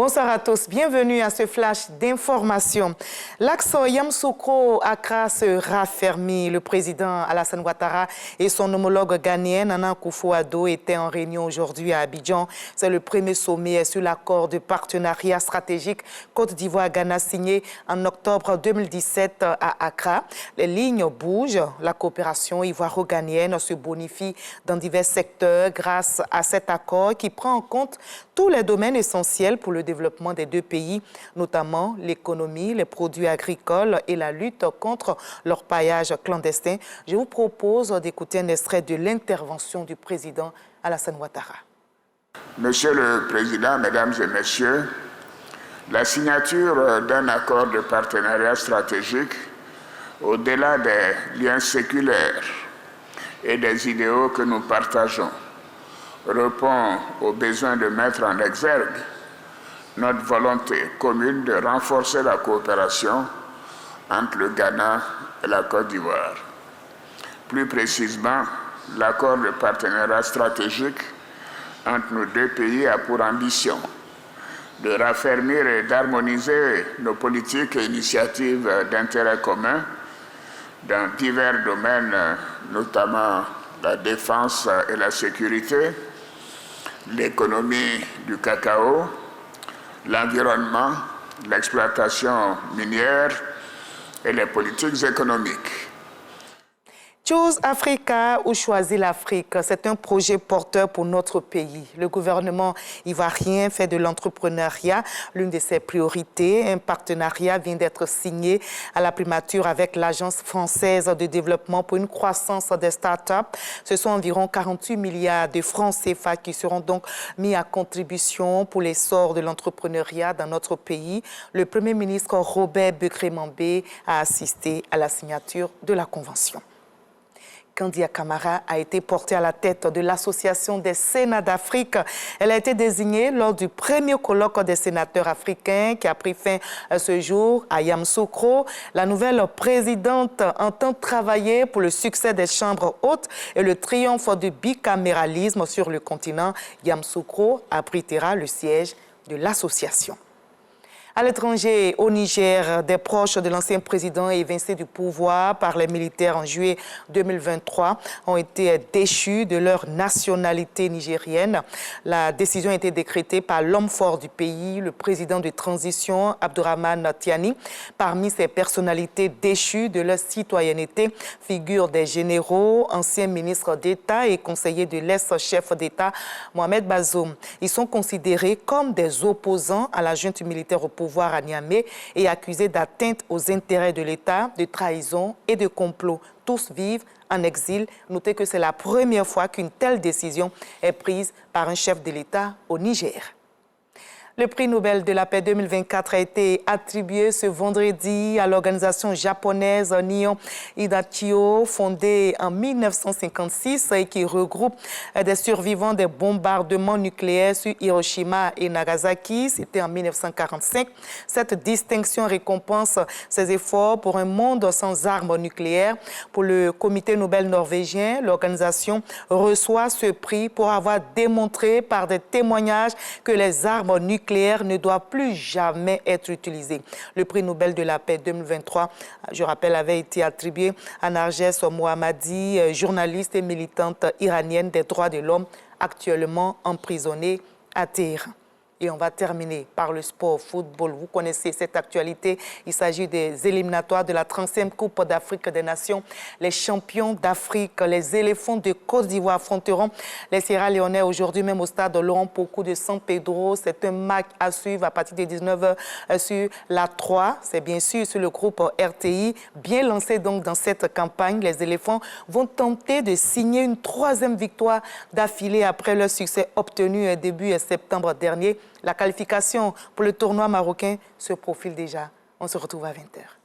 Bonsoir à tous, bienvenue à ce flash d'information. L'axe Yamoussoukro-Accra se raffermit. Le président Alassane Ouattara et son homologue ghanéen Nana Akufo-Addo étaient en réunion aujourd'hui à Abidjan. C'est le premier sommet sur l'accord de partenariat stratégique Côte d'Ivoire-Ghana signé en octobre 2017 à Accra. Les lignes bougent, la coopération ivoiro-ghanéenne se bonifie dans divers secteurs grâce à cet accord qui prend en compte tous les domaines essentiels pour le développement des deux pays, notamment l'économie, les produits agricoles et la lutte contre l'orpaillage clandestin. Je vous propose d'écouter un extrait de l'intervention du président Alassane Ouattara. Monsieur le Président, Mesdames et Messieurs, la signature d'un accord de partenariat stratégique, au-delà des liens séculaires et des idéaux que nous partageons, répond au besoin de mettre en exergue notre volonté commune de renforcer la coopération entre le Ghana et la Côte d'Ivoire. Plus précisément, l'accord de partenariat stratégique entre nos deux pays a pour ambition de raffermir et d'harmoniser nos politiques et initiatives d'intérêt commun dans divers domaines, notamment la défense et la sécurité, l'économie du cacao, l'environnement, l'exploitation minière et les politiques économiques. Choose Africa ou Choisis l'Afrique, c'est un projet porteur pour notre pays. Le gouvernement ivoirien fait de l'entrepreneuriat l'une de ses priorités. Un partenariat vient d'être signé à la primature avec l'Agence française de développement pour une croissance des startups. Ce sont environ 48 milliards de francs CFA qui seront donc mis à contribution pour l'essor de l'entrepreneuriat dans notre pays. Le Premier ministre Robert Bekré-Mambé a assisté à la signature de la convention. Kandia Camara a été portée à la tête de l'Association des Sénats d'Afrique. Elle a été désignée lors du premier colloque des sénateurs africains qui a pris fin ce jour à Yamoussoukro. La nouvelle présidente entend travailler pour le succès des chambres hautes et le triomphe du bicaméralisme sur le continent. Yamoussoukro abritera le siège de l'association. À l'étranger, au Niger, des proches de l'ancien président évincés du pouvoir par les militaires en juillet 2023 ont été déchus de leur nationalité nigérienne. La décision a été décrétée par l'homme fort du pays, le président de transition, Abdourahmane Tiani. Parmi ces personnalités déchues de leur citoyenneté figurent des généraux, anciens ministres d'État et conseillers de l'ex-chef d'État, Mohamed Bazoum. Ils sont considérés comme des opposants à la junte militaire au pouvoir à Niamey et accusés d'atteinte aux intérêts de l'État, de trahison et de complot. Tous vivent en exil. Notez que c'est la première fois qu'une telle décision est prise par un chef de l'État au Niger. Le prix Nobel de la paix 2024 a été attribué ce vendredi à l'organisation japonaise Nihon Hidachi-o, fondée en 1956 et qui regroupe des survivants des bombardements nucléaires sur Hiroshima et Nagasaki. C'était en 1945. Cette distinction récompense ses efforts pour un monde sans armes nucléaires. Pour le comité Nobel norvégien, l'organisation reçoit ce prix pour avoir démontré par des témoignages que les armes nucléaires ne doit plus jamais être utilisé. Le prix Nobel de la paix 2023, je rappelle, avait été attribué à Narges Mohammadi, journaliste et militante iranienne des droits de l'homme, actuellement emprisonnée à Téhéran. Et on va terminer par le sport football. Vous connaissez cette actualité. Il s'agit des éliminatoires de la 30e Coupe d'Afrique des Nations. Les champions d'Afrique, les éléphants de Côte d'Ivoire affronteront les Sierra Léonais aujourd'hui même au stade Laurent Pokou de San Pedro. C'est un match à suivre à partir de 19h sur la 3. C'est bien sûr sur le groupe RTI. Bien lancé donc dans cette campagne, les éléphants vont tenter de signer une 3e victoire d'affilée après leur succès obtenu début septembre dernier. La qualification pour le tournoi marocain se profile déjà. On se retrouve à 20h.